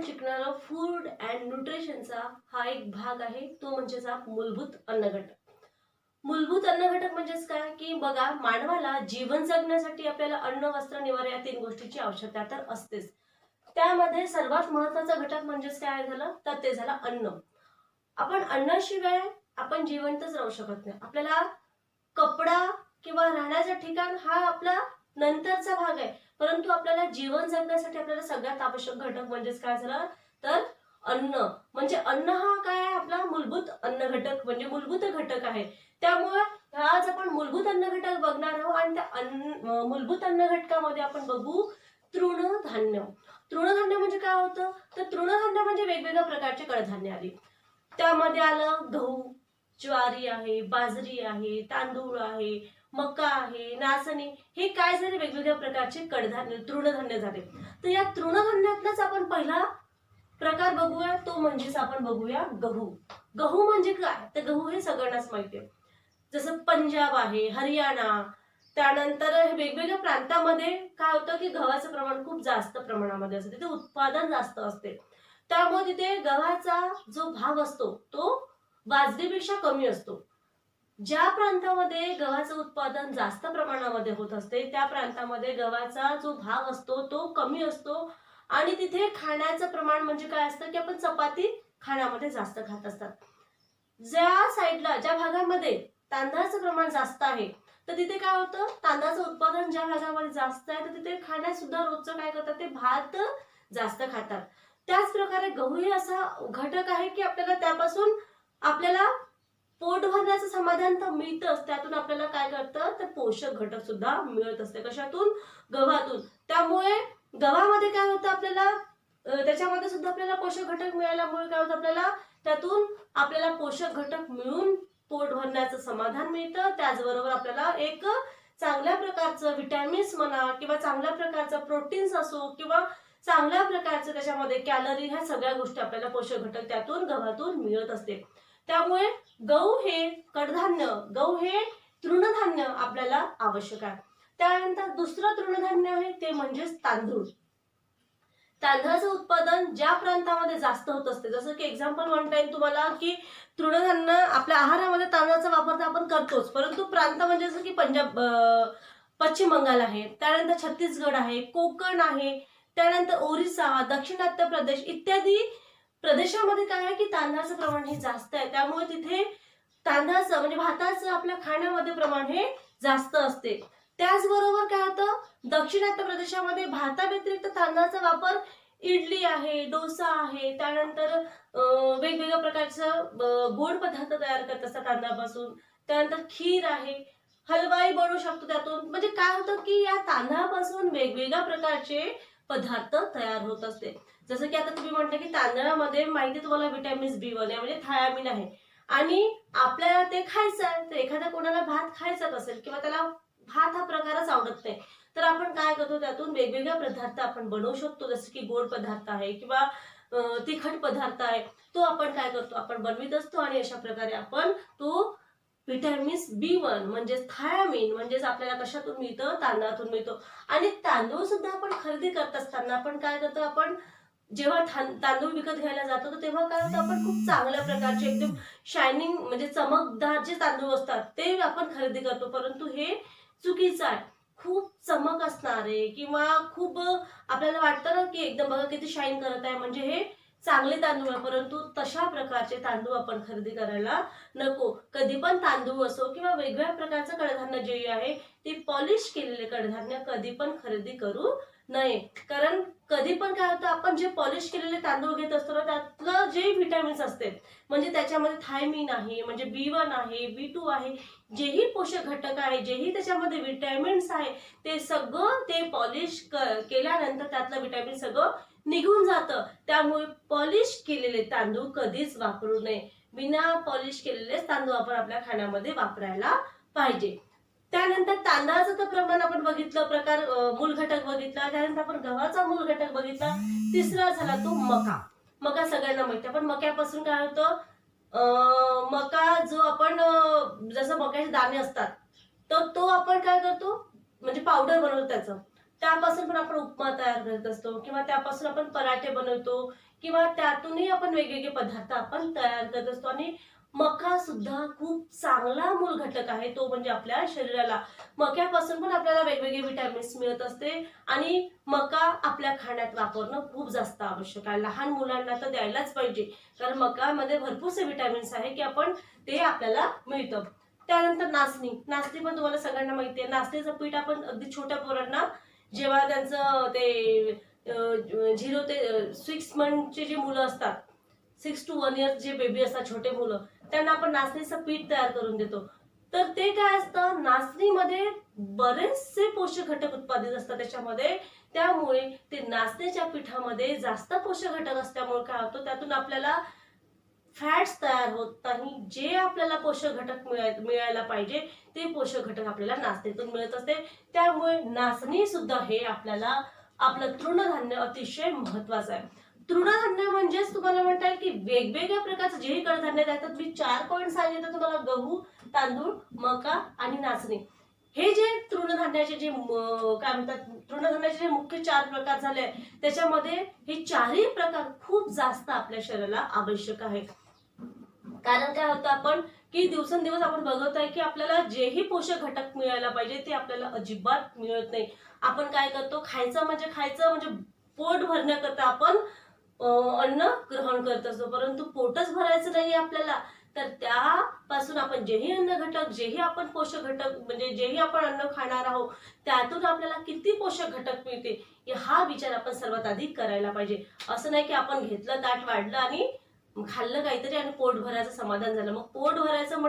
आपण शिकणारा food and न्यूट्रिशनचा हा एक भाग आहे, तो म्हणजेच हा मूलभूत अन्न घटक. मूलभूत अन्न घटक म्हणजेच काय की बघा, मानवाला जीवन जगण्यासाठी आपल्याला अन्न, वस्त्र, निवारा या तीन गोष्टींची आवश्यकता तर असतेच. त्यामध्ये सर्वात महत्वाचा घटक म्हणजेच काय झालं तर ते झालं अन्न. आपण अन्नाशिवाय आपण जिवंतच राहू शकत नाही. आपल्याला कपडा किंवा राहण्याचं ठिकाण हा आपला नंतरचा भाग आहे, परंतु आपल्याला जीवन जगण्यासाठी आपल्याला सगळ्यात आवश्यक घटक म्हणजेच काय झालं तर अन्न. म्हणजे अन्न हा काय आहे, आपला मूलभूत अन्न घटक म्हणजे मूलभूत घटक आहे. त्यामुळे आज आपण मूलभूत अन्न घटक बघणार आहोत आणि त्या मूलभूत अन्न घटकामध्ये आपण बघू तृणधान्य. तृणधान्य म्हणजे काय होतं तर तृणधान्य म्हणजे वेगवेगळ्या प्रकारचे कडधान्य आली. त्यामध्ये आलं गहू, ज्वारी आहे, बाजरी आहे, तांदूळ आहे, मका आहे, नाचणी, हे काय झाले वेगवेगळ्या प्रकारचे कडधान्य तृणधान्य झाले. तर या तृणधान्यातलाच आपण पहिला प्रकार बघूया, तो म्हणजेच आपण बघूया गहू. गहू म्हणजे काय तर गहू हे सगळ्यांनाच माहिती आहे. जसं पंजाब आहे, हरियाणा, त्यानंतर वेगवेगळ्या प्रांतामध्ये काय होतं की गव्हाचं प्रमाण खूप जास्त प्रमाणामध्ये असते, तिथे उत्पादन जास्त असते. त्यामुळे तिथे गव्हाचा जो भाव असतो तो बाजरीपेक्षा कमी असतो. ज्या प्रांतामध्ये गव्हाचं उत्पादन जास्त प्रमाणामध्ये होत असते त्या प्रांतामध्ये गव्हाचा जो भाव असतो तो कमी असतो आणि तिथे खाण्याचं प्रमाण म्हणजे काय असतं की आपण चपाती खाण्यामध्ये जास्त खात असतात. ज्या साईडला ज्या भागामध्ये तांदळाचं प्रमाण जास्त आहे तर तिथे काय होतं, तांदळाचं उत्पादन ज्या भागामध्ये जास्त आहे तर तिथे खाण्यात सुद्धा रोजचं काय करतात ते भात जास्त खातात. त्याच प्रकारे गहू हे असा घटक आहे की आपल्याला त्यापासून आपल्याला पोट भरण्याचं समाधान तर मिळतंच, त्यातून आपल्याला काय करतं तर पोषक घटक सुद्धा मिळत असते. कशातून? गव्हातून. त्यामुळे गव्हामध्ये काय होतं आपल्याला त्याच्यामध्ये सुद्धा आपल्याला पोषक घटक मिळाल्यामुळे काय होतं आपल्याला त्यातून आपल्याला पोषक घटक मिळून पोट भरण्याचं समाधान मिळतं. त्याचबरोबर आपल्याला एक चांगल्या प्रकारचं विटॅमिन्स म्हणा किंवा चांगल्या प्रकारचं प्रोटीन्स असो किंवा चांगल्या प्रकारचं त्याच्यामध्ये कॅलरी, ह्या सगळ्या गोष्टी आपल्याला पोषक घटक त्यातून गव्हातून मिळत असते. त्यामुळे गहू हे कडधान्य, गहू हे तृणधान्य आपल्याला आवश्यक आहे. त्यानंतर दुसरं तृणधान्य आहे ते म्हणजेच तांदूळ. तांदळाचं उत्पादन ज्या प्रांतामध्ये जास्त होत असते, जसं की एक्झाम्पल म्हणता येईल तुम्हाला की तृणधान्य आपल्या आहारामध्ये तांदळाचा वापर तर आपण करतोच, परंतु प्रांत म्हणजे जसं की पंजाब, पश्चिम बंगाल आहे, त्यानंतर छत्तीसगड आहे, कोकण आहे, त्यानंतर ओरिसा, दक्षिणात्य प्रदेश इत्यादी प्रदेशामध्ये काय आहे की तांदळाचं प्रमाण हे जास्त आहे. त्यामुळे तिथे तांदळाचं म्हणजे भाताचं आपल्या खाण्यामध्ये प्रमाण हे जास्त असते. त्याचबरोबर काय होतं, दक्षिणात्य प्रदेशामध्ये भाता व्यतिरिक्त तांदळाचा वापर इडली आहे, डोसा आहे, त्यानंतर वेगवेगळ्या प्रकारचं गोड पदार्थ तयार करत असतात तांदळापासून. त्यानंतर खीर आहे, हलवाई बनवू शकतो त्यातून. म्हणजे काय होतं की या तांदळापासून वेगवेगळ्या प्रकारचे पदार्थ तयार होत असते. जसं की आता तुम्ही म्हणता की तांदळामध्ये माहिती तुम्हाला विटॅमिन B1 आहे म्हणजे थायामिन आहे आणि आपल्याला ते खायचं आहे. तर एखाद्या कोणाला भात खायचाच असेल किंवा त्याला भात हा प्रकारच आवडत नाही, तर आपण काय करतो त्यातून वेगवेगळे पदार्थ आपण बनवू शकतो. जसं की गोड पदार्थ आहे किंवा तिखट पदार्थ आहे, तो आपण काय करतो आपण बनवित असतो आणि अशा प्रकारे आपण तो विटॅमिन B1 म्हणजे थायामिन म्हणजेच आपल्याला कशातून मिळतं, तांदळातून मिळतो. आणि तांदूळ सुद्धा आपण खरेदी करत असताना आपण काय करतो, आपण जेव्हा तांदूळ विकत घ्यायला जातो तर तेव्हा काय होतं आपण खूप चांगल्या प्रकारचे एकदम शायनिंग म्हणजे चमकदार जे तांदूळ असतात ते आपण खरेदी करतो, परंतु हे चुकीचं आहे. खूप चमक असणारे किंवा खूप आपल्याला वाटतं ना की एकदम बघा किती शाईन करत आहे म्हणजे हे चांगले तांदूळ आहे, परंतु तशा प्रकारचे तांदूळ आपण खरेदी करायला नको. कधी पण तांदूळ असो किंवा वेगवेगळ्या प्रकारचं कडधान्य जे आहे ते पॉलिश केलेले कडधान्य कधी पण खरेदी करू नये. कारण कधी पण काय होतं आपण जे पॉलिश केलेले तांदूळ घेत असतो ना त्यातलं जे विटॅमिन्स असते म्हणजे त्याच्यामध्ये थायमिन आहे म्हणजे B1 आहे, B2 आहे, जेही पोषक घटक आहे, जेही त्याच्यामध्ये विटॅमिन्स आहे ते सगळं ते पॉलिश केल्यानंतर त्यातलं विटॅमिन सगळं निघून जातं. त्यामुळे पॉलिश केलेले तांदूळ कधीच वापरू नये. बिना पॉलिश केलेले तांदूळ आपण आपल्या खाण्यामध्ये वापरायला पाहिजे. त्यानंतर तांदळाचं तर प्रमाण आपण बघितलं, प्रकार मूल घटक बघितला, त्यानंतर आपण गव्हाचा मूल घटक बघितला. तिसरा झाला तो मका. मका सगळ्यांना माहिती आहे, पण मक्यापासून काय होतं, मका जो आपण जसं मक्याचे दाणे असतात तर तो आपण काय करतो म्हणजे पावडर बनवतो त्याचं. त्यापासून पण आपण उपमा तयार करत असतो किंवा त्यापासून आपण पराठे बनवतो किंवा त्यातूनही आपण वेगवेगळे पदार्थ आपण तयार करत असतो. आणि मका सुद्धा खूप चांगला मूल घटक आहे, तो म्हणजे आपल्या शरीराला. मक्यापासून पण आपल्याला वेगवेगळे विटॅमिन्स मिळत असते आणि मका आपल्या खाण्यात वापरणं खूप जास्त आवश्यक आहे. लहान मुलांना तर द्यायलाच पाहिजे, कारण मकामध्ये भरपूरसे विटॅमिन्स आहे की आपण ते आपल्याला मिळतं. त्यानंतर नाचणी. नाचणी पण तुम्हाला सगळ्यांना माहिती आहे. नाचणीचं पीठ आपण अगदी छोट्या पोरांना जेव्हा त्यांचं ते 0 ते 6 मंथचे जे मुलं असतात, 6 to 1 इयर्स जे बेबी असतात, छोटे मुलं, त्यांना आपण नाचणीचं पीठ तयार करून देतो. तर ते काय असतं, नाचणीमध्ये बरेचसे पोषक घटक उत्पादित असतात त्याच्यामध्ये. त्यामुळे ते नाचणीच्या पिठामध्ये जास्त पोषक घटक असल्यामुळे काय होतं, त्यातून आपल्याला फॅट्स तयार होत नाही. जे आपल्याला पोषक घटक मिळायला पाहिजे ते पोषक घटक आपल्याला नाचणीतून मिळत असते. त्यामुळे नाचणी सुद्धा हे आपल्याला आपलं तृणधान्य अतिशय महत्वाचं आहे. तृणधान्य म्हणजेच तुम्हाला म्हणता येईल की वेगवेगळ्या प्रकारचे जेही कडधान्य आहेत, मी 4 पॉईंट सांगितले तुम्हाला: गहू, तांदूळ, मका आणि नाचणी. हे जे तृणधान्याचे जे काय म्हणतात, तृणधान्याचे जे मुख्य 4 प्रकार झाले, त्याच्यामध्ये हे 4ही प्रकार खूप जास्त आपल्या शरीराला आवश्यक आहे. कारण काय होतं, आपण की दिवसेंदिवस आपण बघत आहे की आपल्याला जेही पोषक घटक मिळायला पाहिजे ते आपल्याला अजिबात मिळत नाही. आपण काय करतो, खायचं म्हणजे पोट भरण्याकरता आपण अन्न ग्रहण करत असतो, परंतु पोटच भरायचं नाही आपल्याला. तर त्यापासून आपण जेही अन्न घटक, जेही आपण पोषक घटक म्हणजे जेही आपण अन्न खाणार आहोत, त्यातून आपल्याला किती पोषक घटक मिळते हा विचार आपण सर्वात आधी करायला पाहिजे. असं नाही की आपण घेतलं, ताट वाढलं आणि खाल्लं काहीतरी आणि पोट भरायचं समाधान झालं. मग पोट भरायचं